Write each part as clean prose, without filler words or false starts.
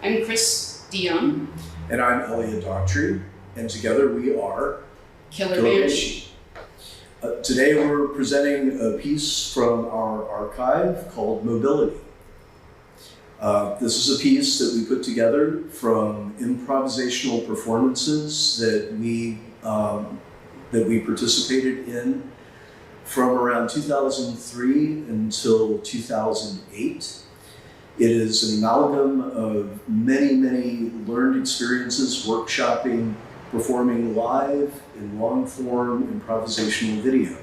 I'm Chris DeYoung. And I'm Elliot Daughtry, and together we are Killer Banshee. Today we're presenting a piece from our archive called Mobility. This is a piece that we put together from improvisational performances that we participated in from around 2003 until 2008. It is an amalgam of many, many learned experiences, workshopping, performing live in long-form improvisational video.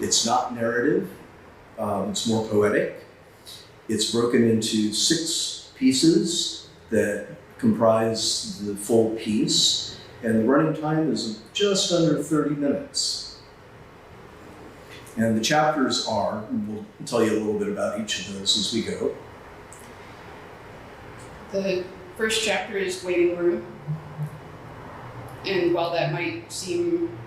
It's not narrative, it's more poetic. It's broken into 6 pieces that comprise the full piece, and the running time is just under 30 minutes. And the chapters are, and we'll tell you a little bit about each of those as we go. The first chapter is Waiting Room. And while that might seem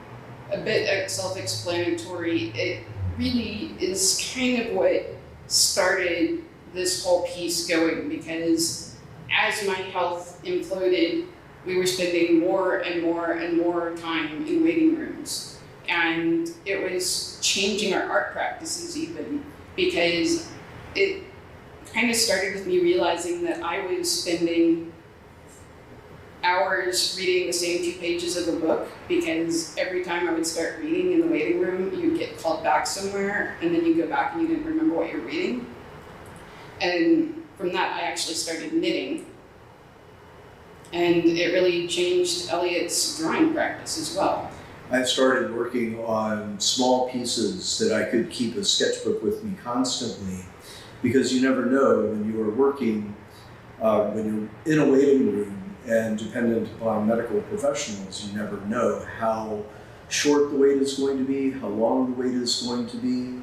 a bit self-explanatory, it really is kind of what started this whole piece going, because as my health imploded, we were spending more and more and more time in waiting rooms. And it was changing our art practices even, because it kind of started with me realizing that I was spending hours reading the same 2 pages of a book, because every time I would start reading in the waiting room, you'd get called back somewhere, and then you go back and you didn't remember what you're reading. And from that, I actually started knitting. And it really changed Elliot's drawing practice as well. I started working on small pieces that I could keep a sketchbook with me constantly, because you never know when you are working, when you're in a waiting room and dependent upon medical professionals, you never know how short the wait is going to be, how long the wait is going to be,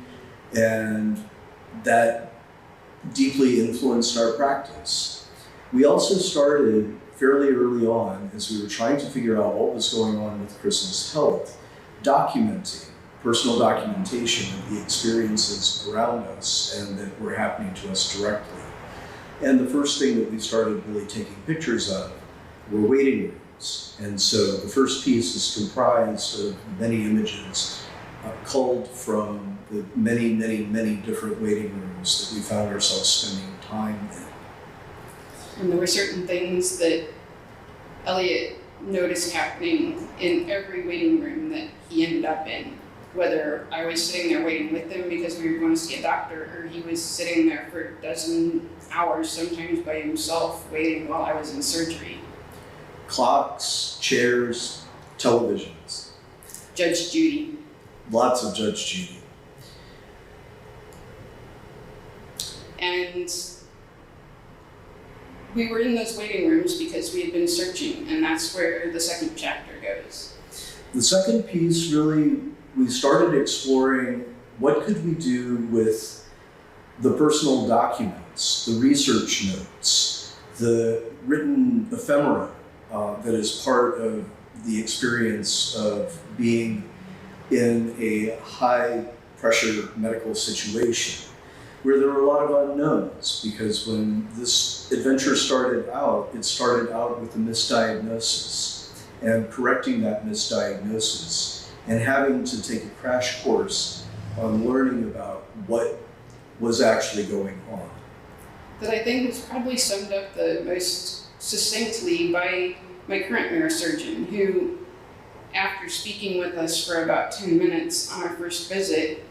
and that deeply influenced our practice. We also started fairly early on, as we were trying to figure out what was going on with Chris's health, documenting, personal documentation of the experiences around us and that were happening to us directly. And the first thing that we started really taking pictures of were waiting rooms. And so the first piece is comprised of many images culled from the many, many, many different waiting rooms that we found ourselves spending time in. And there were certain things that Elliot noticed happening in every waiting room that he ended up in. Whether I was sitting there waiting with him because we were going to see a doctor, or he was sitting there for a dozen hours, sometimes by himself, waiting while I was in surgery. Clocks, chairs, televisions. Judge Judy. Lots of Judge Judy. And we were in those waiting rooms because we had been searching, and that's where the second chapter goes. The second piece really, we started exploring what could we do with the personal documents, the research notes, the written ephemera that is part of the experience of being in a high pressure medical situation, where there were a lot of unknowns, because when this adventure started out, it started out with a misdiagnosis, and correcting that misdiagnosis and having to take a crash course on learning about what was actually going on. That I think was probably summed up the most succinctly by my current neurosurgeon, who, after speaking with us for about 10 minutes on our first visit,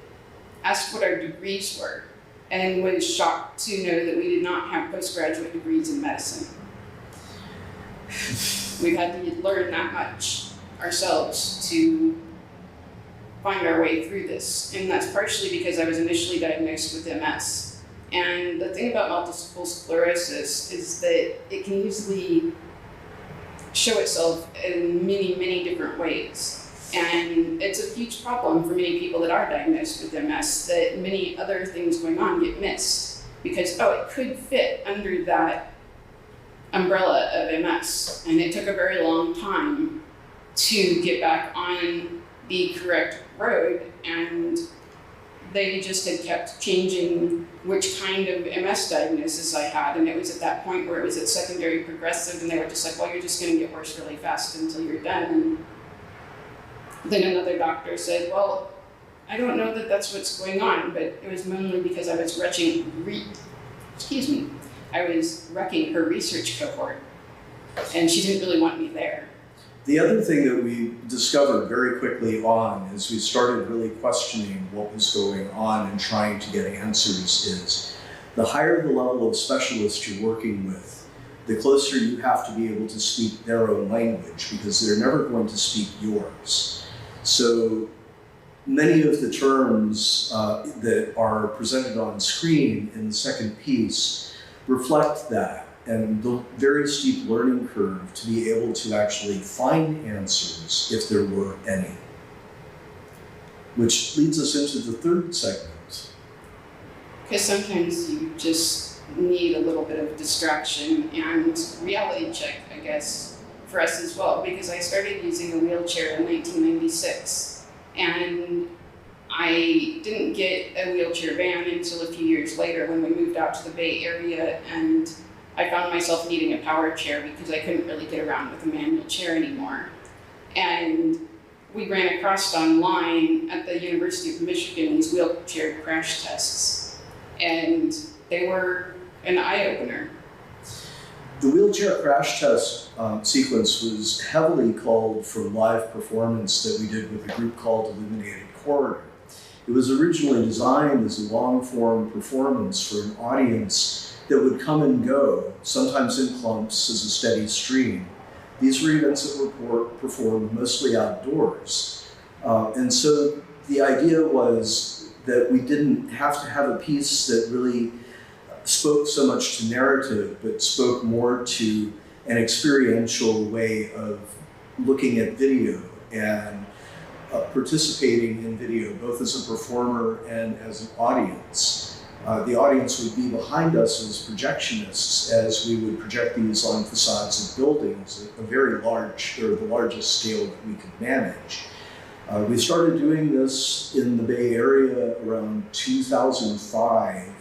asked what our degrees were, and was shocked to know that we did not have postgraduate degrees in medicine. We've had to learn that much ourselves to find our way through this. And that's partially because I was initially diagnosed with MS. And the thing about multiple sclerosis is that it can easily show itself in many, many different ways. And it's a huge problem for many people that are diagnosed with MS, that many other things going on get missed because, it could fit under that umbrella of MS. And it took a very long time to get back on the correct road and they just had kept changing which kind of MS diagnosis I had, and it was at that point where it was at secondary progressive, and they were just like, well, you're just going to get worse really fast until you're done. And then another doctor said, well, I don't know that that's what's going on, but it was mainly because I was I was wrecking her research cohort, and she didn't really want me there. The other thing that we discovered very quickly on as we started really questioning what was going on and trying to get answers is the higher the level of specialist you're working with, the closer you have to be able to speak their own language, because they're never going to speak yours. So many of the terms that are presented on screen in the second piece reflect that, and the very steep learning curve to be able to actually find answers, if there were any. Which leads us into the third segment. Because sometimes you just need a little bit of distraction and reality check, I guess, for us as well, because I started using a wheelchair in 1996, and I didn't get a wheelchair van until a few years later when we moved out to the Bay Area, and I found myself needing a power chair because I couldn't really get around with a manual chair anymore. And we ran across online at the University of Michigan these wheelchair crash tests, and they were an eye-opener. The wheelchair crash test sequence was heavily culled from live performance that we did with a group called Illuminated Corridor. It was originally designed as a long-form performance for an audience that would come and go, sometimes in clumps as a steady stream. These were events that were performed mostly outdoors. And so the idea was that we didn't have to have a piece that really spoke so much to narrative, but spoke more to an experiential way of looking at video and participating in video, both as a performer and as an audience. The audience would be behind us as projectionists as we would project these on facades of buildings at a very large, or the largest scale that we could manage. We started doing this in the Bay Area around 2005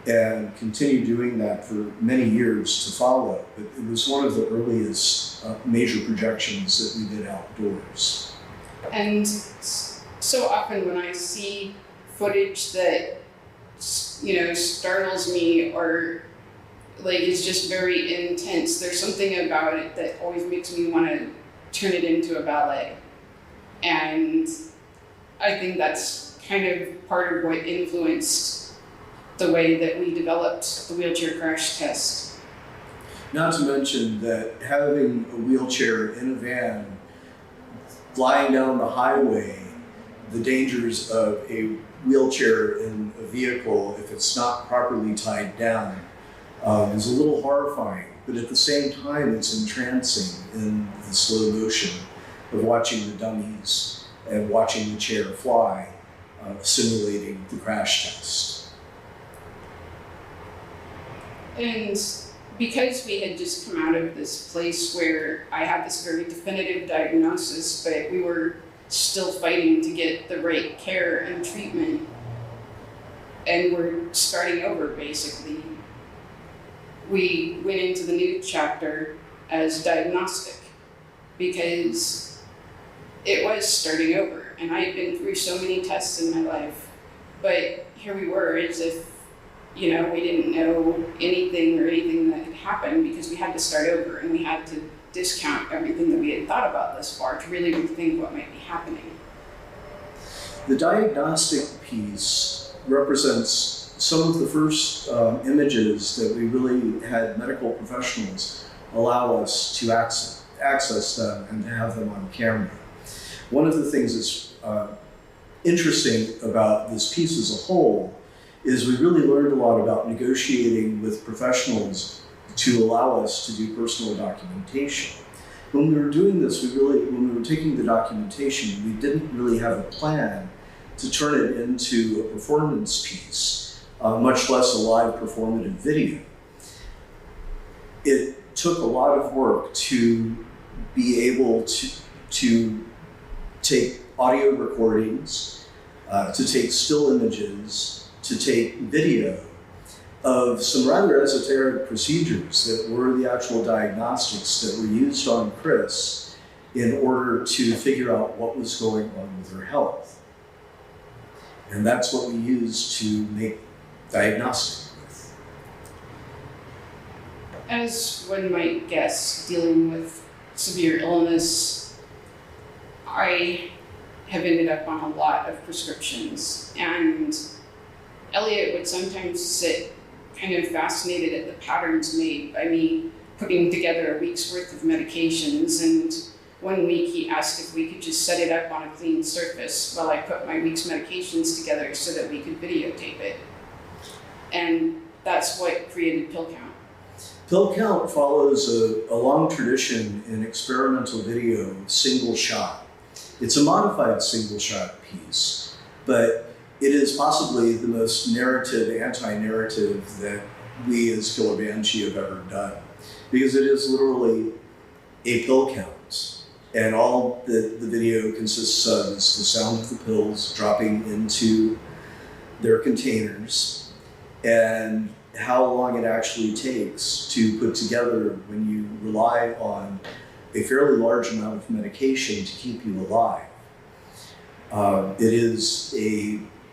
and continued doing that for many years to follow. But it was one of the earliest major projections that we did outdoors. And so often when I see footage that startles me or is just very intense, there's something about it that always makes me want to turn it into a ballet. And I think that's kind of part of what influenced the way that we developed the wheelchair crash test. Not to mention that having a wheelchair in a van, flying down the highway, the dangers of a wheelchair in a vehicle, if it's not properly tied down, is a little horrifying. But at the same time, it's entrancing in the slow motion of watching the dummies and watching the chair fly, simulating the crash test. And because we had just come out of this place where I had this very definitive diagnosis, but we were still fighting to get the right care and treatment, and we're starting over basically, we went into the new chapter as diagnostic because it was starting over, and I had been through so many tests in my life, but here we were as if we didn't know anything that had happened, because we had to start over and we had to discount everything that we had thought about thus far to really rethink what might be happening. The diagnostic piece represents some of the first images that we really had medical professionals allow us to access them and to have them on camera. One of the things that's interesting about this piece as a whole is we really learned a lot about negotiating with professionals to allow us to do personal documentation. When we were doing this, when we were taking the documentation, we didn't really have a plan to turn it into a performance piece, much less a live performative video. It took a lot of work to be able to take audio recordings, to take still images, to take video of some rather esoteric procedures that were the actual diagnostics that were used on Chris in order to figure out what was going on with her health. And that's what we use to make diagnostics with. As one might guess, dealing with severe illness, I have ended up on a lot of prescriptions, and Elliot would sometimes sit kind of fascinated at the patterns made by me putting together a week's worth of medications, and one week he asked if we could just set it up on a clean surface while I put my week's medications together so that we could videotape it. And that's what created Pill Count. Pill Count follows a long tradition in experimental video, single shot. It's a modified single shot piece, but it is possibly the most narrative, anti-narrative that we as Killer Banshee have ever done, because it is literally a pill count. And all that the video consists of is the sound of the pills dropping into their containers and how long it actually takes to put together when you rely on a fairly large amount of medication to keep you alive. It is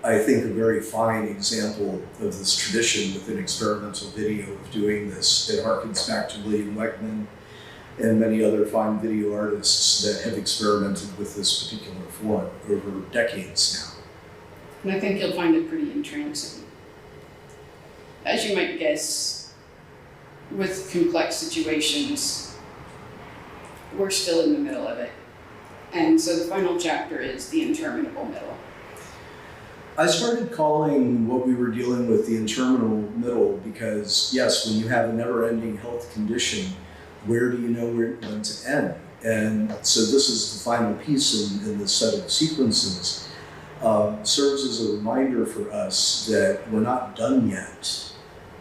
I think, a very fine example of this tradition within experimental video of doing this. It harkens back to William Weckman and many other fine video artists that have experimented with this particular form over decades now. And I think you'll find it pretty entrancing. As you might guess, with complex situations, we're still in the middle of it. And so the final chapter is the interminable middle. I started calling what we were dealing with the interminable middle because, yes, when you have a never-ending health condition, where do you know where it's going to end? And so this is the final piece in this set of sequences. Serves as a reminder for us that we're not done yet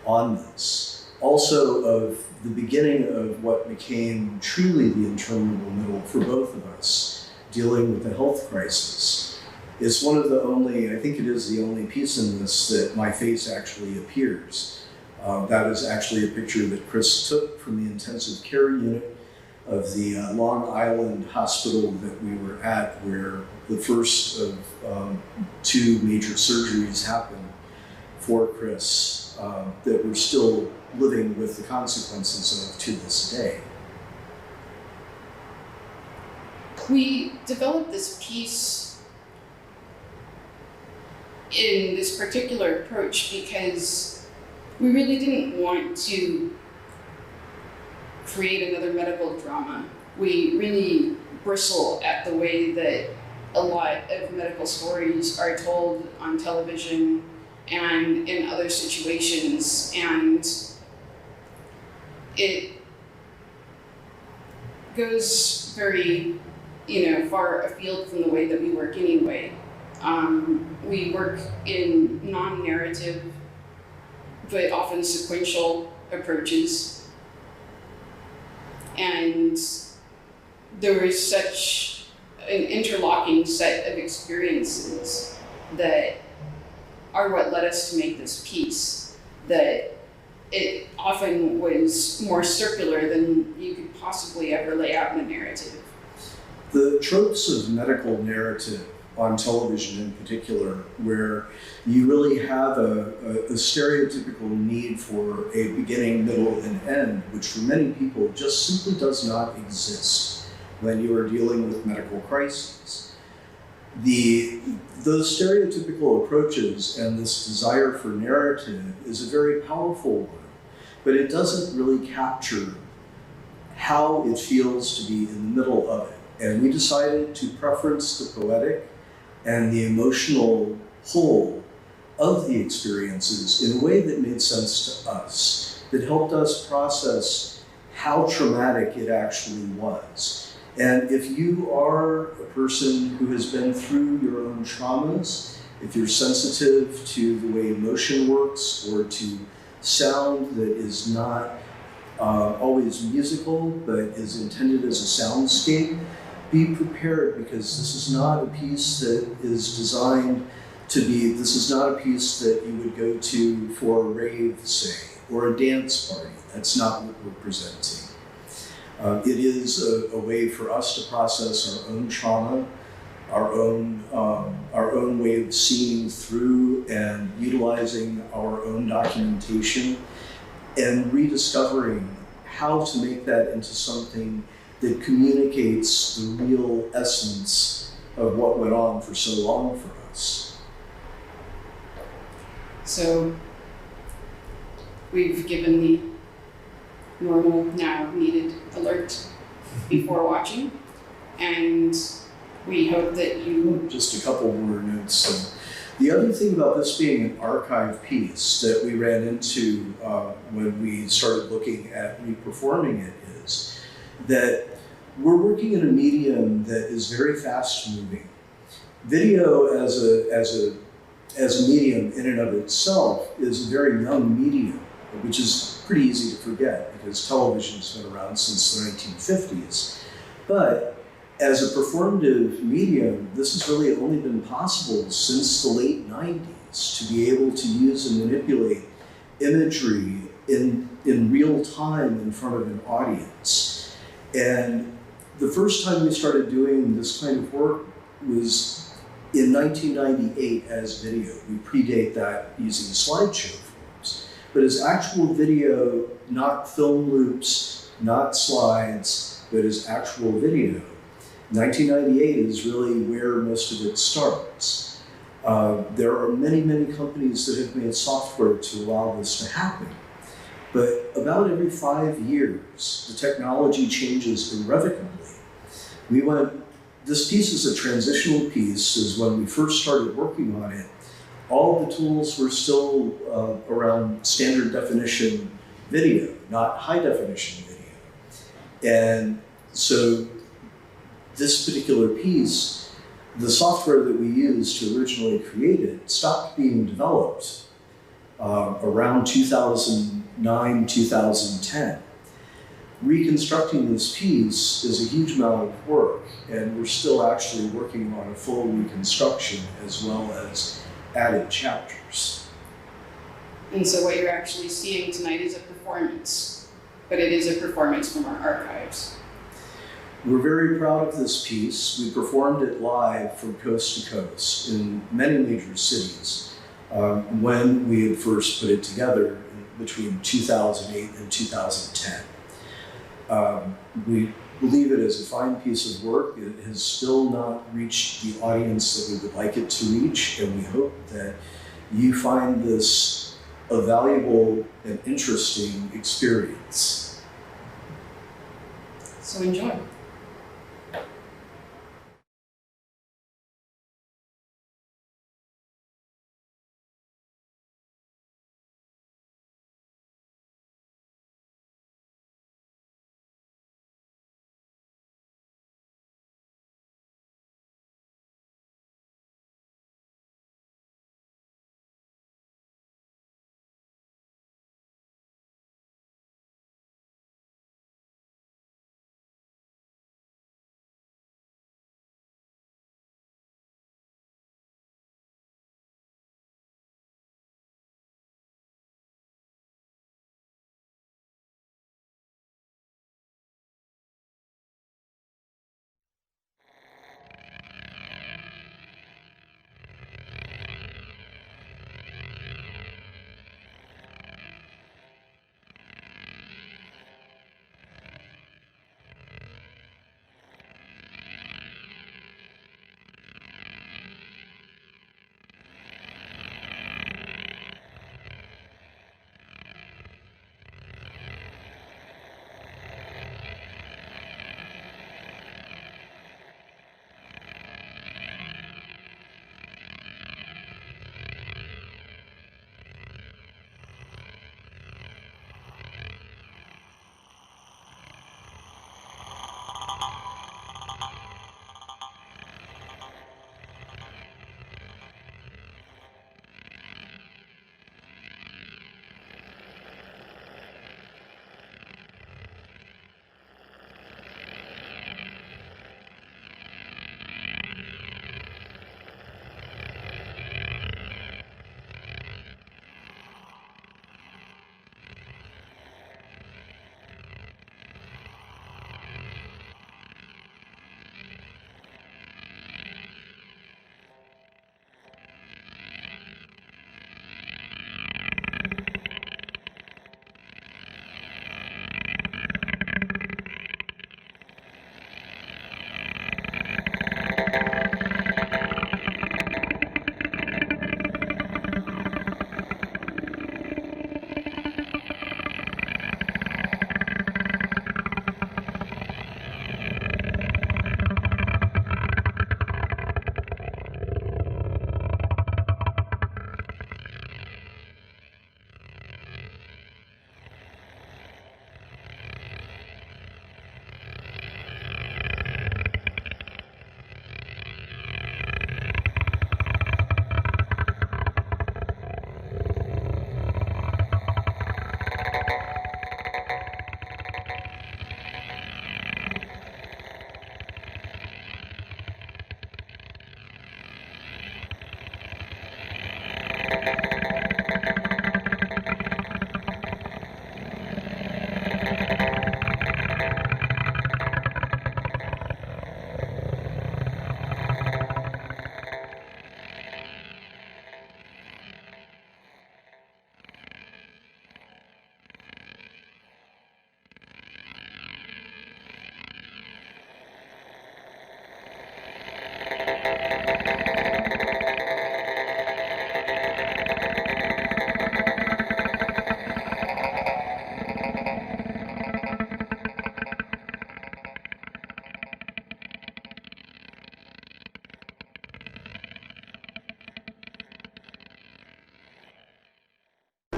on this. Also of the beginning of what became truly the interminable middle for both of us, dealing with the health crisis. It's one of the only, I think it is the only piece in this that my face actually appears. That is actually a picture that Chris took from the intensive care unit of the Long Island hospital that we were at, where the first of two major surgeries happened for Chris that we're still living with the consequences of to this day. We developed this piece in this particular approach because we really didn't want to create another medical drama. We really bristle at the way that a lot of medical stories are told on television and in other situations, and it goes very, far afield from the way that we work anyway. We work in non-narrative, but often sequential approaches. And there was such an interlocking set of experiences that are what led us to make this piece, that it often was more circular than you could possibly ever lay out in a narrative. The tropes of medical narrative on television in particular, where you really have a stereotypical need for a beginning, middle, and end, which for many people just simply does not exist when you are dealing with medical crises. Those stereotypical approaches and this desire for narrative is a very powerful one, but it doesn't really capture how it feels to be in the middle of it. And we decided to preference the poetic and the emotional whole of the experiences in a way that made sense to us, that helped us process how traumatic it actually was. And if you are a person who has been through your own traumas, if you're sensitive to the way emotion works or to sound that is not always musical, but is intended as a soundscape, be prepared, because this is not a piece that is designed this is not a piece that you would go to for a rave, say, or a dance party. That's not what we're presenting. It is a way for us to process our own trauma, our own way of seeing through and utilizing our own documentation and rediscovering how to make that into something that communicates the real essence of what went on for so long for us. So we've given the normal, now needed alert before watching, and we hope that you... Just a couple more notes. The other thing about this being an archive piece that we ran into when we started looking at reperforming it is that we're working in a medium that is very fast moving. Video as a medium in and of itself is a very young medium, which is pretty easy to forget because television's been around since the 1950s. But as a performative medium, this has really only been possible since the late 90s to be able to use and manipulate imagery in real time in front of an audience. And the first time we started doing this kind of work was in 1998 as video. We predate that using slideshow forms. But as actual video, not film loops, not slides, but as actual video, 1998 is really where most of it starts. There are many, many companies that have made software to allow this to happen. But about every 5 years, the technology changes irrevocably. This piece is a transitional piece, is when we first started working on it, all the tools were still around standard definition video, not high definition video. And so this particular piece, the software that we used to originally create it stopped being developed around 2009, 2010. Reconstructing this piece is a huge amount of work, and we're still actually working on a full reconstruction as well as added chapters. And so what you're actually seeing tonight is a performance, but it is a performance from our archives. We're very proud of this piece. We performed it live from coast to coast in many major cities when we had first put it together between 2008 and 2010. We believe it is a fine piece of work. It has still not reached the audience that we would like it to reach, and we hope that you find this a valuable and interesting experience. So enjoy.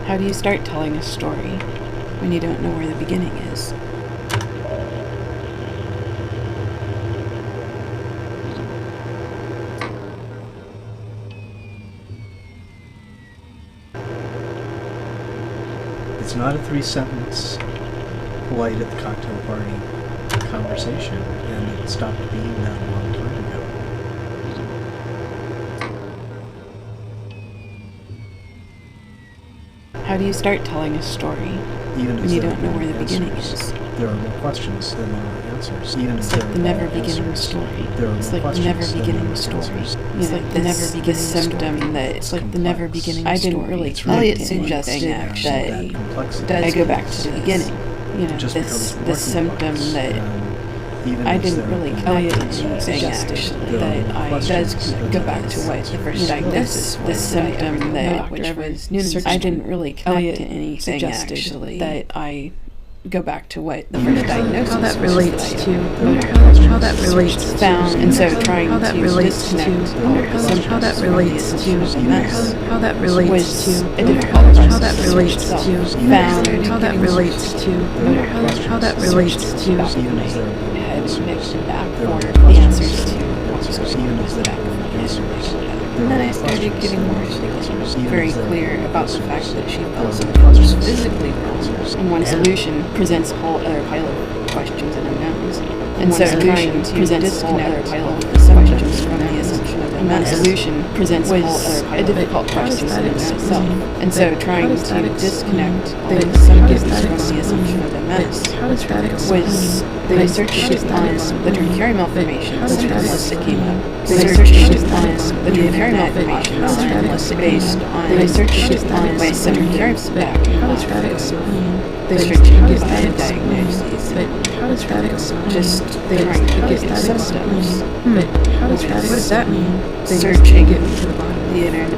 How do you start telling a story when you don't know where the beginning is? It's not a three-sentence, polite at the cocktail party conversation, and it stopped being that a long time ago. How do you start telling a story Even when you don't know where the beginning is? There are more questions than there are answers. Even It's if like there the are never more beginning answers, story. there are It's more like the never questions than beginning there are story. answers. It's like the never beginning symptom that It's it's like the never complex. beginning I story. didn't really Elliot connect to suggested anything that complexity. I go back to the beginning. You know, Just this becomes more symptom complex, that and even I as didn't there really have connect been to anything answers, actually there are that more I questions does than connect. Go there back are to what the answers. first diagnosis was. This symptom that which was Noonan's. I didn't really connect to anything actually that I go back to what the first diagnosis how that was relates that I to how that relates to found, and so trying how that to relates to disconnect all the symptoms how that from relates the to MS how that relates was to a difficult how that process relates itself. to Found how that relates to how that relates to back of my head, mixed and back for the answers to what's going on with the back of my head. And then I started getting more very clear about the fact that she felt sometimes physically wrong. And one solution presents a whole other pile of questions and unknowns. And so trying to presents a whole other pile of questions from the assumption of MS. One solution presents a whole other pile of difficult questions in itself. And so trying to disconnect all the symptoms from the assumption of MS how does that was when I searched on the tertiary malformation symptom list that came up. When I Searched searched on the tertiary malformation symptom list based on when I searched on my tertiary back how does that explain they things searched that on get that diagnoses. but how does that explain Just things trying to that get get that symptoms. explain but how does that what does that mean things that Searching could get me to the bottom of the internet.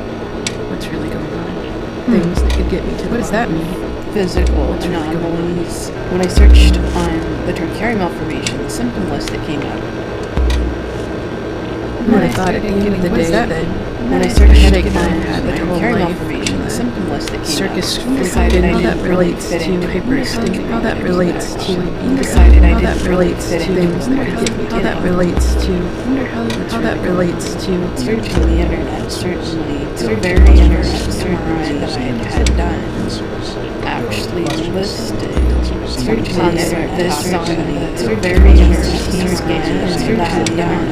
what's really going on things that could get me to the what does that mean Physical anomalies. When I searched on the tertiary malformation symptom list that came up. When I thought at the end of the day that When I searched headache on that I had the my whole tertiary life, malformation the symptom list that came circus up, decided I how that didn't really relates fit to into hyperextension, how that relates to decided I how that didn't really relates fit to into what could get me how that relates to how that relates to searching the internet. Certainly, the very internet MRI that I had done actually listed searching on this on the very internet scan that I had done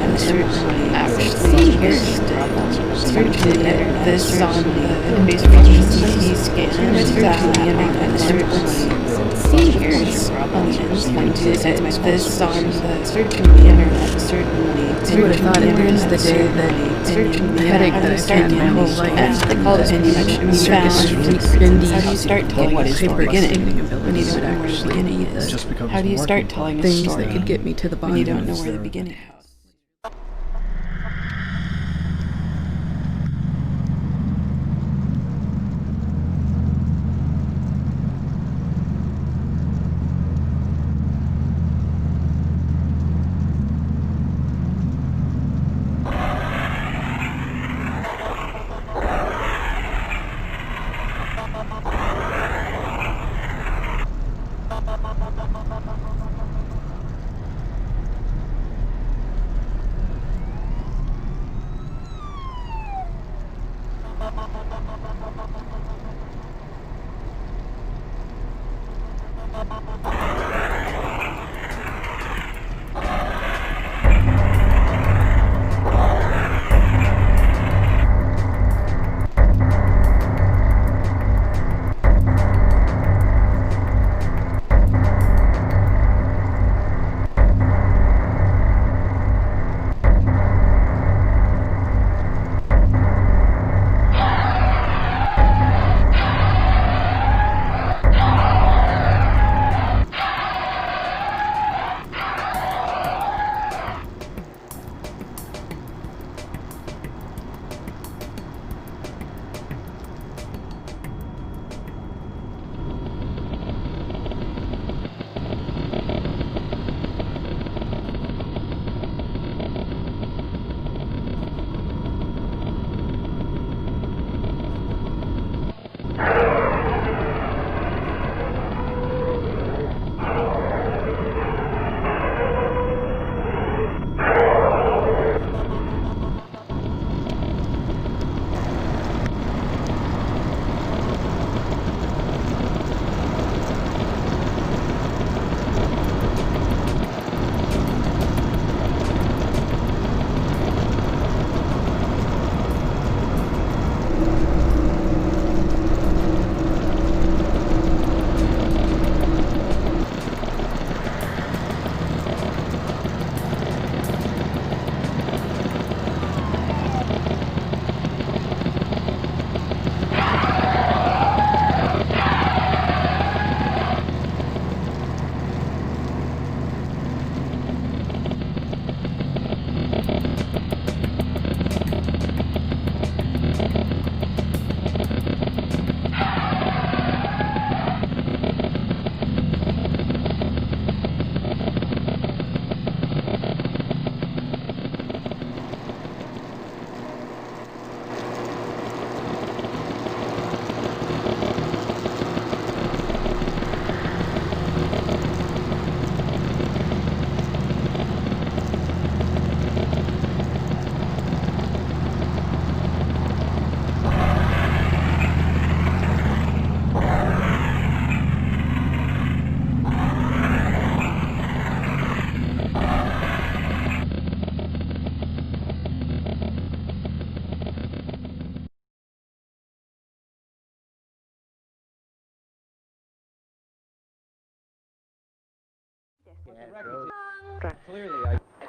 actually listed searching this on the basically CT scan that on the internet see here's problems when to this on the searching the internet certainly you would have thought at the end of the day that searching the headache that I've had my whole life they call this circus bendy how do you start telling what is the beginning when you don't know where the actually beginning be is? just becomes How do you more start complex. telling a things story that could get me to the when you bottom don't know of where the beginning is?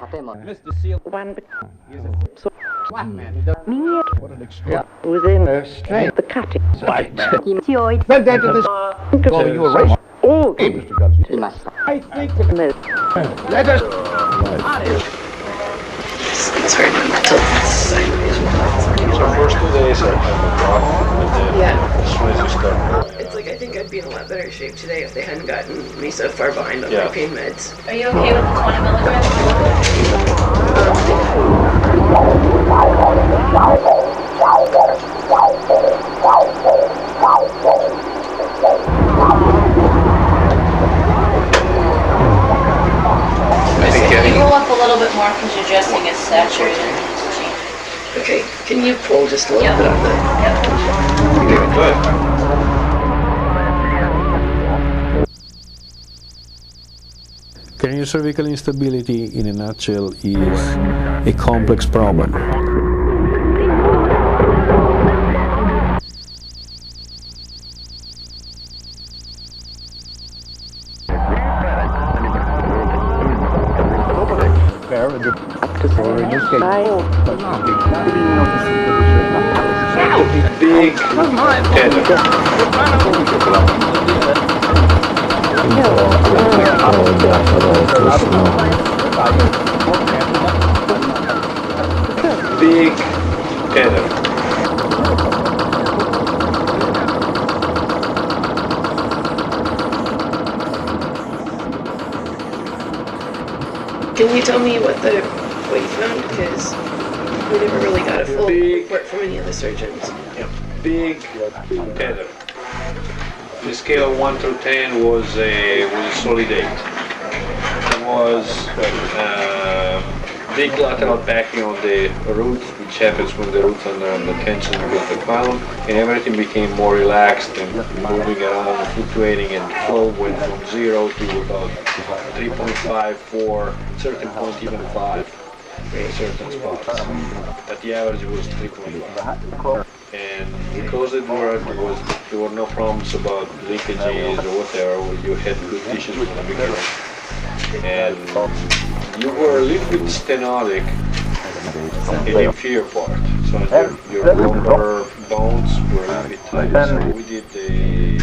Mr. Seal, one he's a black man. He does what an extra within the strength, the cutting. White man. Went down to this. So you were right. Oh, Mr. Gunston. I think let us. It's hard not to sideways. So first 2 days are kind of rough, but then Yeah. as soon as you start going, It's like I think I'd be in a lot better shape today if they hadn't gotten me so far behind on Yeah. my pain meds. Are you okay with the 20 milligrams? Can you roll up a little bit more because you're adjusting its saturation? Okay, can you pull just a little bit on that? you're good. Craniocervical instability, in a nutshell, is a complex problem. Big tether. Big tether. Can you tell me what you found? Because we never really got a full report from any of the surgeons. Big tether. The scale of 1 through 10 was a solid 8. It was big lateral backing on the roots, which happens when the roots are under tension with the column, and everything became more relaxed and moving around, fluctuating, and the flow went from 0 to about 3.5, 4, certain point even 5 in certain spots. But the average was 3.5. And because it worked, there were no problems about leakages or whatever. You had good tissues from the beginning. And you were a little bit stenotic in the inferior part. So your lumbar bones were a little bit tight. So we did we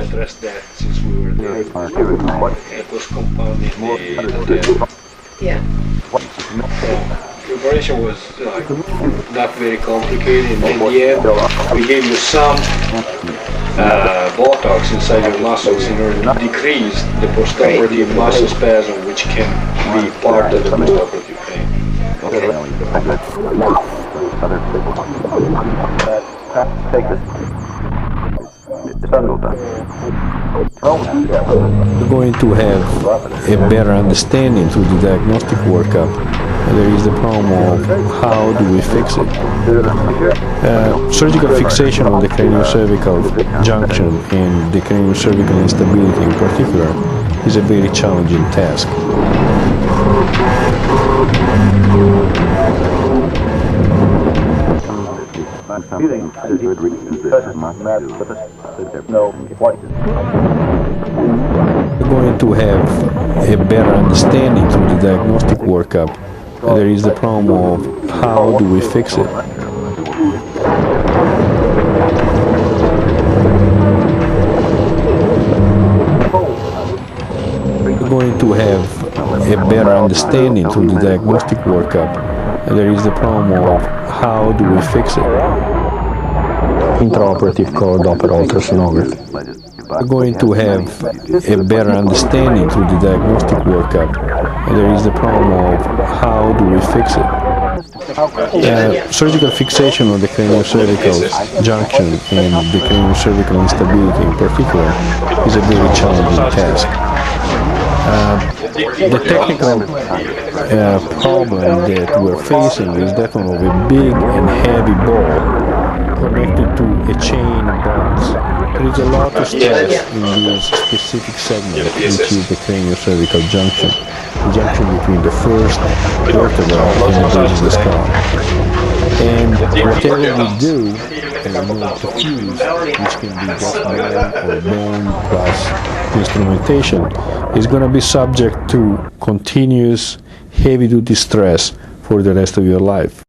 addressed that since we were there. It was compounding the Yeah. The operation was not very complicated, and in the end we gave you some Botox inside your muscles in order to decrease the postoperative muscle spasm, which can be part of the postoperative pain. We're going to have a better understanding through the diagnostic workup. There is the problem of how do we fix it. Surgical fixation of the craniocervical junction and the craniocervical instability in particular is a very challenging task. We're going to have a better understanding through the diagnostic workup. There is the problem of how do we fix it. We're going to have a better understanding through the diagnostic workup. There is the problem of how do we fix it. Intraoperative core-Doppler ultrasonography. We're going to have a better understanding through the diagnostic workup. There is the problem of how do we fix it. Surgical fixation of the craniocervical junction and the craniocervical instability in particular is a very challenging task. The technical problem that we're facing is that one of a big and heavy ball connected to a chain of bones. There is a lot of stress in this specific segment, which is the craniocervical junction, the junction between the first vertebra and the base of the skull. And whatever we do note to fuse, which can be just bone or bone plus instrumentation, is going to be subject to continuous heavy-duty stress for the rest of your life.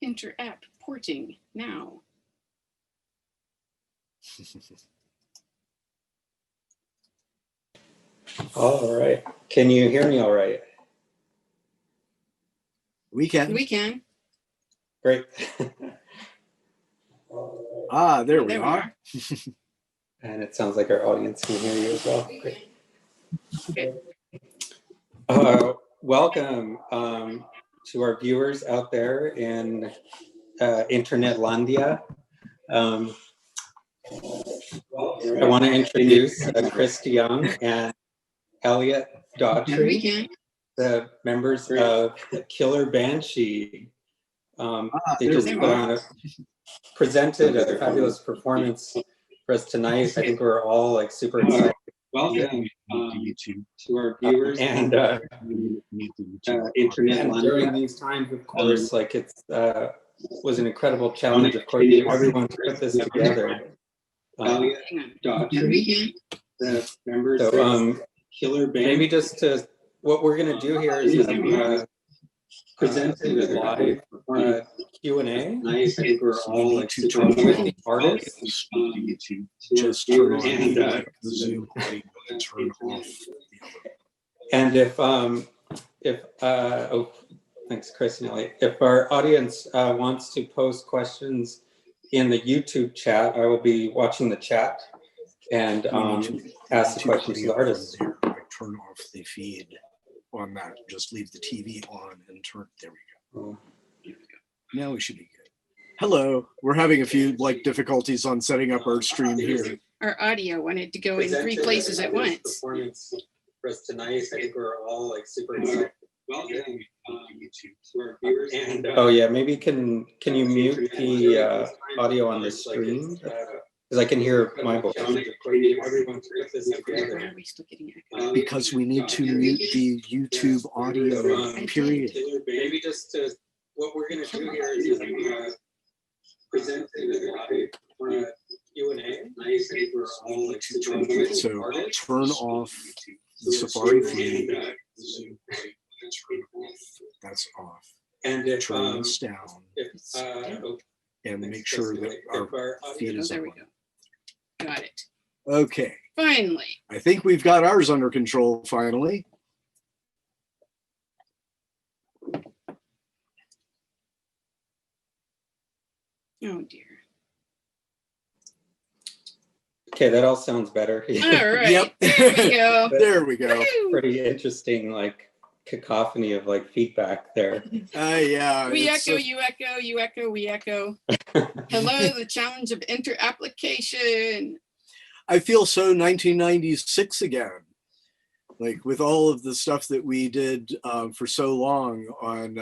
Interact porting now. All right. Can you hear me all right? We can. We can. Great. There we are. And it sounds like our audience can hear you as well. Great. Okay. Welcome to our viewers out there in Internetlandia. I want to introduce Christy Young and Elliot Daughtry, the members of the Killer Banshee. They just presented a fabulous performance for us tonight. I think we're all like super excited. Welcome to our viewers and internet. And during these times, of course, like it's was an incredible challenge, of course, for everyone to put this together. The members of Killer Band. Maybe just to what we're going to do here is presented a live Q&A. Nice. I think we're all like super with artists. Just turn on the Zoom audio and turn off the other. And oh, thanks, Chris and Elliot. If our audience wants to post questions in the YouTube chat, I will be watching the chat and ask the questions to the artists. Turn off the feed on that. Just leave the TV on and turn. There we go. Now we should be good. Hello. We're having a few difficulties on setting up our stream here. Our audio wanted to go in 3 places at once. For us tonight, I think we're all like super excited. Welcome to our viewers. And oh yeah, maybe can you mute the audio on the stream? Because I can hear my voice. Because we need to mute the YouTube audio, period. Maybe just to, what we're going to do here is present a live Q&A. So turn off the Safari feed. That's off. And if, turn this down. And make sure that our feed is there on. we go. Got it. Okay. Finally. I think we've got ours under control finally. Oh dear. Okay, that all sounds better. All right. Yep. There we go. There we go. Pretty interesting, like cacophony of like feedback there. Yeah. We echo, you echo, you echo, we echo. Hello, the challenge of inter-application. I feel so 1996 again. Like with all of the stuff that we did for so long on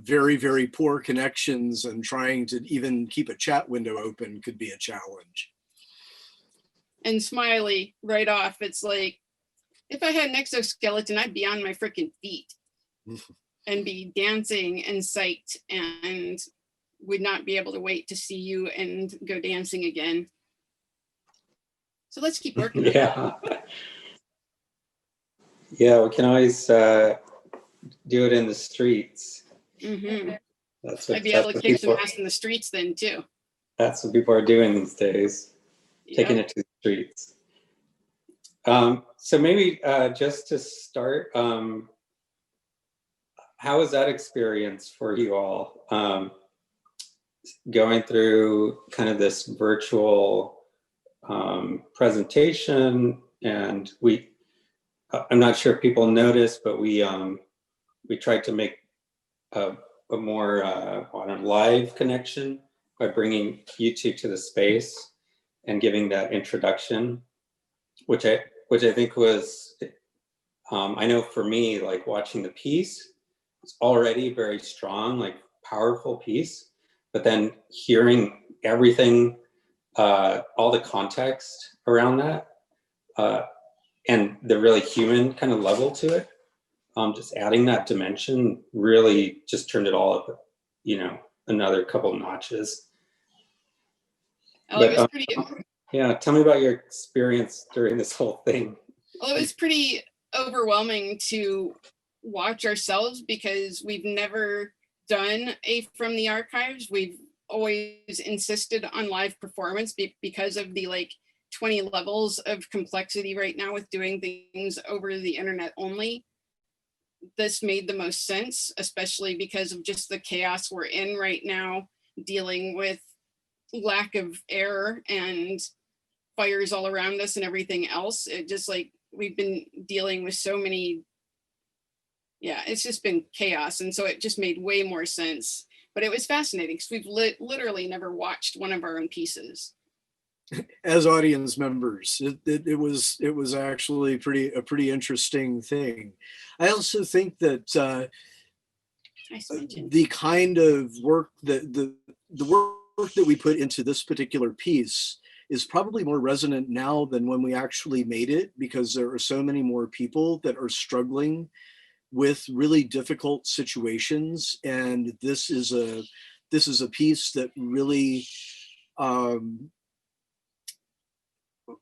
very, very poor connections, and trying to even keep a chat window open could be a challenge. And Smiley, right off, it's like, if I had an exoskeleton, I'd be on my freaking feet and be dancing and psyched and would not be able to wait to see you and go dancing again. So let's keep working. Yeah. Yeah, we can always do it in the streets. Mm-hmm. That's what, I'd be able to kick some ass in the streets then too. That's what people are doing these days, taking it to the streets. So maybe just to start, how was that experience for you all? Going through kind of this virtual presentation, and I'm not sure if people noticed, but we tried to make a more live connection by bringing you two to the space and giving that introduction, which I think was, I know for me, like watching the piece, it's already very strong, like powerful piece, but then hearing everything, all the context around that, and the really human kind of level to it, just adding that dimension really just turned it all up, another couple notches. Oh, it was pretty. Yeah, tell me about your experience during this whole thing. Well, it was pretty overwhelming to watch ourselves because we've never done a from the archives. We've always insisted on live performance because of the like 20 levels of complexity right now with doing things over the internet only. This made the most sense, especially because of just the chaos we're in right now, dealing with lack of air and fires all around us and everything else. It just like, we've been dealing with so many, yeah, it's just been chaos. And so it just made way more sense. But it was fascinating because we've literally never watched one of our own pieces. As audience members, it was actually a pretty interesting thing. I also think that the kind of work that the work that we put into this particular piece is probably more resonant now than when we actually made it, because there are so many more people that are struggling with really difficult situations, and this is a piece that really,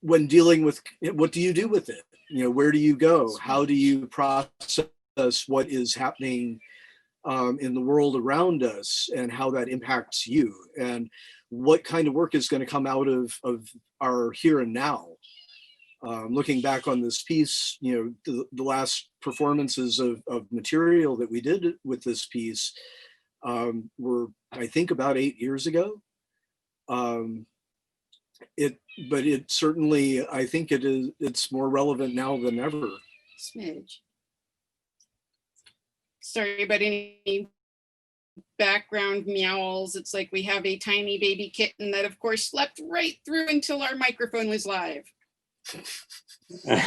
when dealing with, what do you do with it? You know, where do you go? How do you process what is happening in the world around us, and how that impacts you, and what kind of work is going to come out of our here and now. Looking back on this piece, you know, the last performances of material that we did with this piece were, I think, about 8 years ago. But it certainly, I think it's more relevant now than ever. Smidge. Sorry about any background meows. It's like we have a tiny baby kitten that of course slept right through until our microphone was live.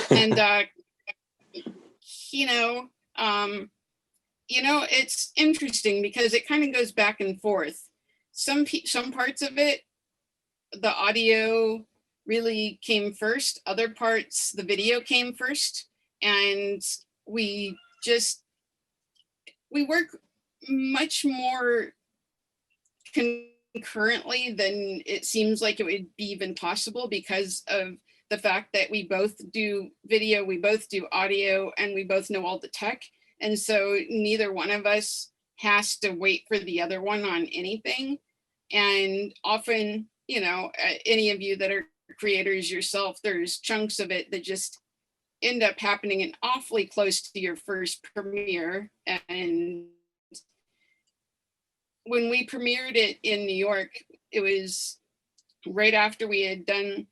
And it's interesting because it kind of goes back and forth. Some parts of it, the audio really came first. Other parts, the video came first. And we work much more concurrently than it seems like it would be even possible, because of the fact that we both do video, we both do audio, and we both know all the tech. And so neither one of us has to wait for the other one on anything. And often, any of you that are creators yourself, there's chunks of it that just end up happening in awfully close to your first premiere. And when we premiered it in New York, it was right after we had done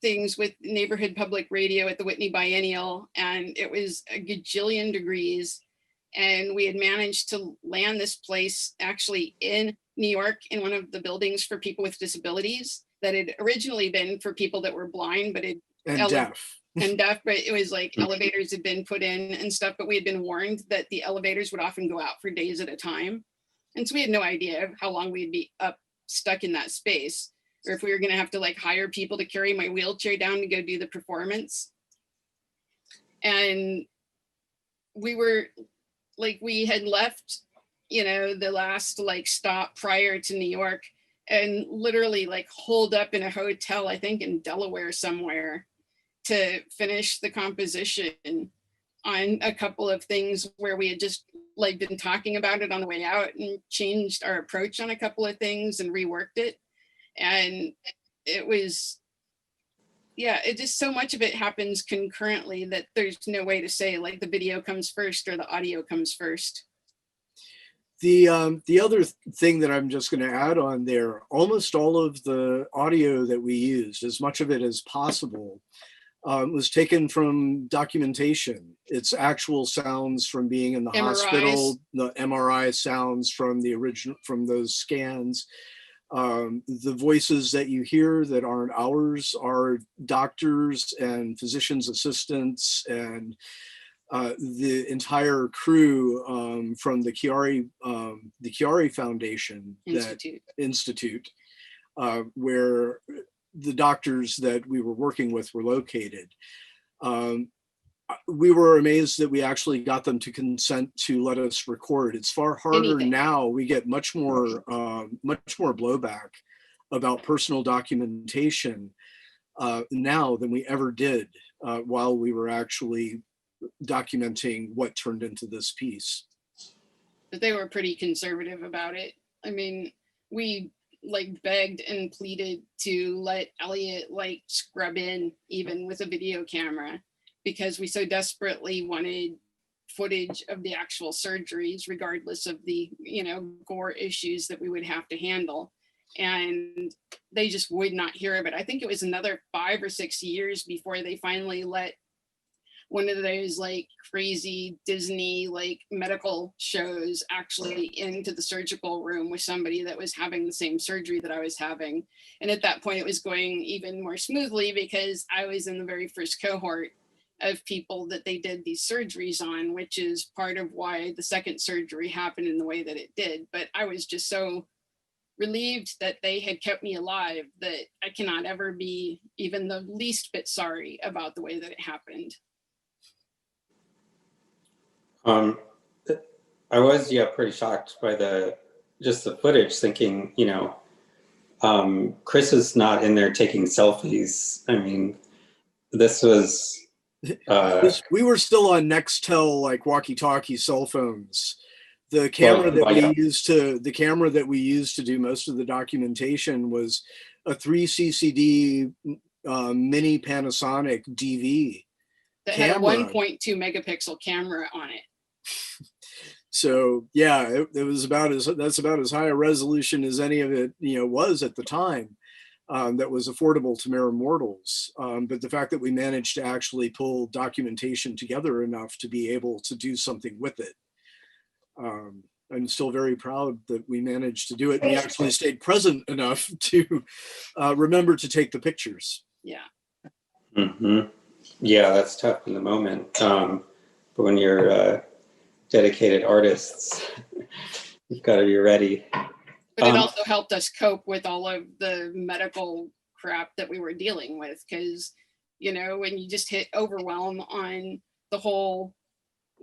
things with neighborhood public radio at the Whitney Biennial, and it was a gajillion degrees. And we had managed to land this place actually in New York in one of the buildings for people with disabilities that had originally been for people that were blind, but deaf. And deaf, but it was like elevators had been put in and stuff, but we had been warned that the elevators would often go out for days at a time. And so we had no idea how long we'd be stuck in that space, or if we were going to have to like hire people to carry my wheelchair down to go do the performance. And we were like, we had left, the last like stop prior to New York, and literally like holed up in a hotel, I think in Delaware somewhere, to finish the composition on a couple of things where we had just like been talking about it on the way out, and changed our approach on a couple of things and reworked it. And it was, it just, so much of it happens concurrently that there's no way to say like the video comes first or the audio comes first. The other thing that I'm just going to add on there, almost all of the audio that we used, as much of it as possible, was taken from documentation. It's actual sounds from being in the MRIs. Hospital, the MRI sounds from the original, from those scans. The voices that you hear that aren't ours are doctors and physicians assistants, and the entire crew from the Chiari Foundation Institute, where the doctors that we were working with were located. We were amazed that we actually got them to consent to let us record. It's far harder now. We get much more blowback about personal documentation now than we ever did while we were actually documenting what turned into this piece. But they were pretty conservative about it. I mean, we like begged and pleaded to let Elliot like scrub in even with a video camera, because we so desperately wanted footage of the actual surgeries, regardless of the, you know, gore issues that we would have to handle. And they just would not hear of it. I think it was another 5 or 6 years before they finally let one of those like crazy Disney like medical shows actually into the surgical room with somebody that was having the same surgery that I was having. And at that point it was going even more smoothly because I was in the very first cohort of people that they did these surgeries on, which is part of why the second surgery happened in the way that it did. But I was just so relieved that they had kept me alive that I cannot ever be even the least bit sorry about the way that it happened. I was, pretty shocked by the footage, thinking, Chris is not in there taking selfies. I mean, this was, we were still on Nextel, like walkie-talkie cell phones. The camera that we used to do most of the documentation was a 3CCD mini Panasonic DV that camera. Had a 1.2 megapixel camera on it. So yeah, it was that's about as high a resolution as any of it, was at the time. That was affordable to mere mortals. But the fact that we managed to actually pull documentation together enough to be able to do something with it. I'm still very proud that we managed to do it. We actually stayed present enough to remember to take the pictures. Yeah. Mm-hmm. Yeah, that's tough in the moment. But when you're dedicated artists, you've got to be ready. But it also helped us cope with all of the medical crap that we were dealing with, because, when you just hit overwhelm on the whole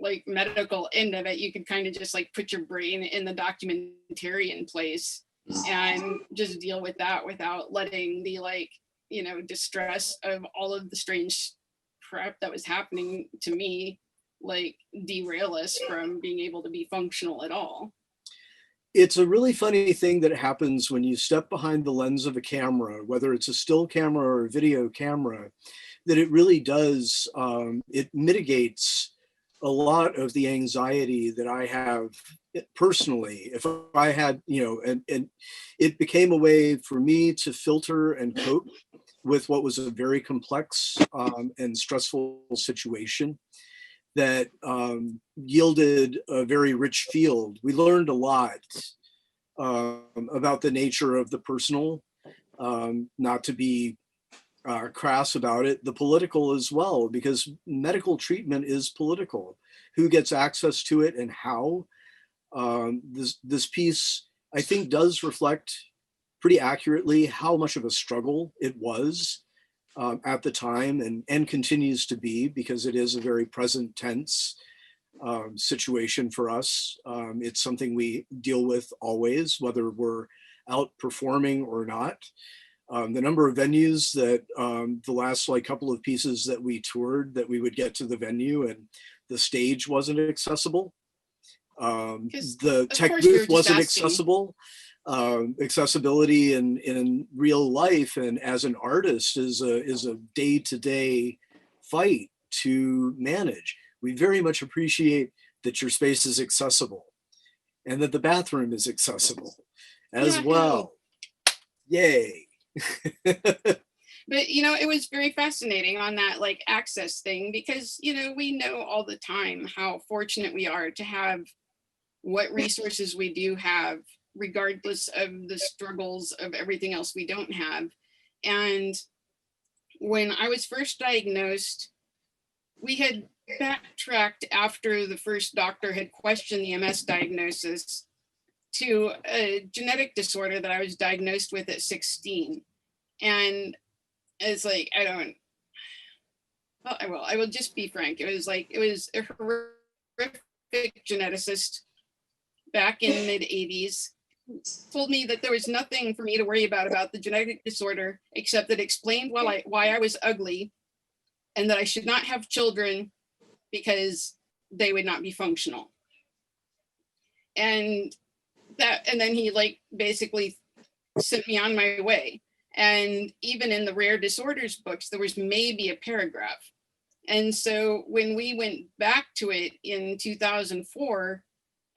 like medical end of it, you could kind of just like put your brain in the documentarian place and just deal with that without letting the distress of all of the strange crap that was happening to me like derail us from being able to be functional at all. It's a really funny thing that happens when you step behind the lens of a camera, whether it's a still camera or a video camera, that it really does, it mitigates a lot of the anxiety that I have personally. If I had, and it became a way for me to filter and cope with what was a very complex and stressful situation that yielded a very rich field. We learned a lot about the nature of the personal, not to be crass about it, the political as well, because medical treatment is political. Who gets access to it and how? This piece, I think, does reflect pretty accurately how much of a struggle it was at the time and continues to be, because it is a very present tense situation for us. It's something we deal with always, whether we're out performing or not. The number of venues that the last couple of pieces that we toured, that we would get to the venue and the stage wasn't accessible. The tech booth wasn't accessible. Accessibility in real life and as an artist is a day-to-day fight to manage. We very much appreciate that your space is accessible and that the bathroom is accessible as well. Yay. But it was very fascinating on that access thing, because we know all the time how fortunate we are to have what resources we do have, regardless of the struggles of everything else we don't have. And when I was first diagnosed, we had backtracked after the first doctor had questioned the MS diagnosis to a genetic disorder that I was diagnosed with at 16. And it's I will just be frank. It was a horrific geneticist back in the mid-80s told me that there was nothing for me to worry about the genetic disorder, except that it explained why I was ugly and that I should not have children because they would not be functional. And then he like basically sent me on my way. And even in the rare disorders books, there was maybe a paragraph. And so when we went back to it in 2004,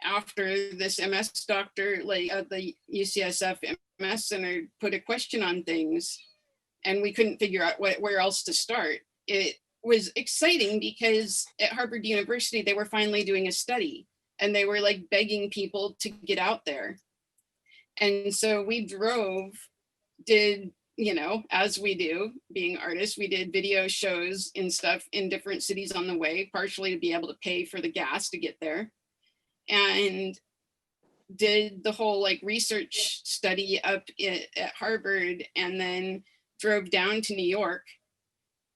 after this MS doctor, like at the UCSF MS Center, put a question on things, and we couldn't figure out where else to start, it was exciting because at Harvard University, they were finally doing a study, and they were like begging people to get out there. And so we did, you know, as we do, being artists, we did video shows and stuff in different cities on the way, partially to be able to pay for the gas to get there. And did the whole like research study up at Harvard, and then drove down to New York,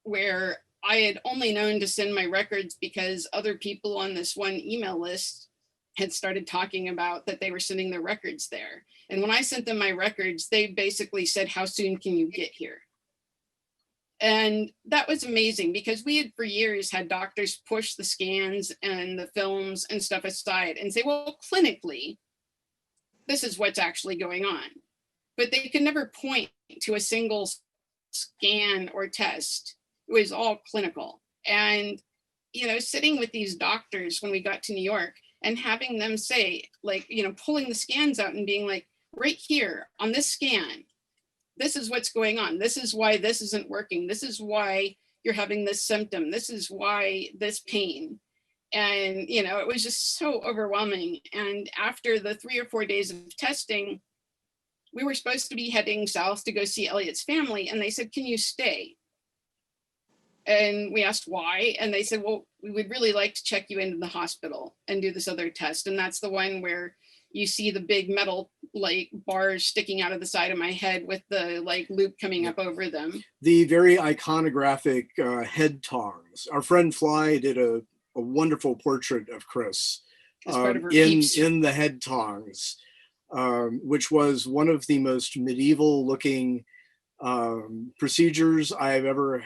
where I had only known to send my records because other people on this one email list had started talking about that they were sending their records there. And when I sent them my records, they basically said, how soon can you get here? And that was amazing because we had for years had doctors push the scans and the films and stuff aside and say, well, clinically, this is what's actually going on. But they could never point to a single scan or test. It was all clinical. And, you know, sitting with these doctors when we got to New York and having them say, like, you know, pulling the scans out and being like, right here on this scan, this is what's going on. This is why this isn't working. This is why you're having this symptom. This is why this pain. And, you know, it was just so overwhelming. And after the 3 or 4 days of testing, we were supposed to be heading south to go see Elliot's family. And they said, can you stay? And we asked why. And they said, well, we would really like to check you into the hospital and do this other test. And that's the one where you see the big metal like bars sticking out of the side of my head with the like loop coming up over them. The very iconographic head tongs. Our friend Fly did a wonderful portrait of Chris in the head tongs, which was one of the most medieval looking procedures I've ever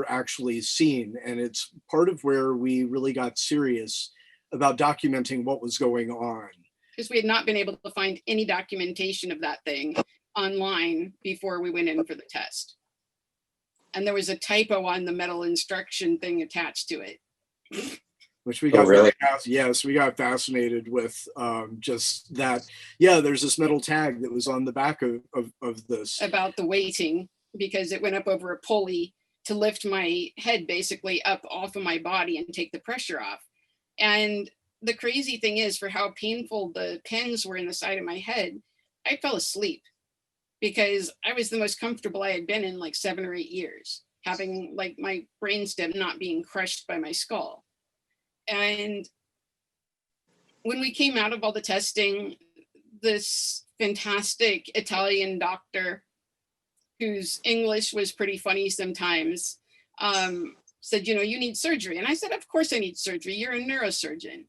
actually seen. And it's part of where we really got serious about documenting what was going on. Because we had not been able to find any documentation of that thing online before we went in for the test. And there was a typo on the metal instruction thing attached to it. Which we got really? Yes, we got fascinated with just that. Yeah, there's this metal tag that was on the back of this. About the weighting, because it went up over a pulley to lift my head basically up off of my body and take the pressure off. And the crazy thing is, for how painful the pins were in the side of my head, I fell asleep because I was the most comfortable I had been in like 7 or 8 years, having like my brainstem not being crushed by my skull. And when we came out of all the testing, this fantastic Italian doctor, whose English was pretty funny sometimes, said, you know, you need surgery. And I said, of course I need surgery. You're a neurosurgeon.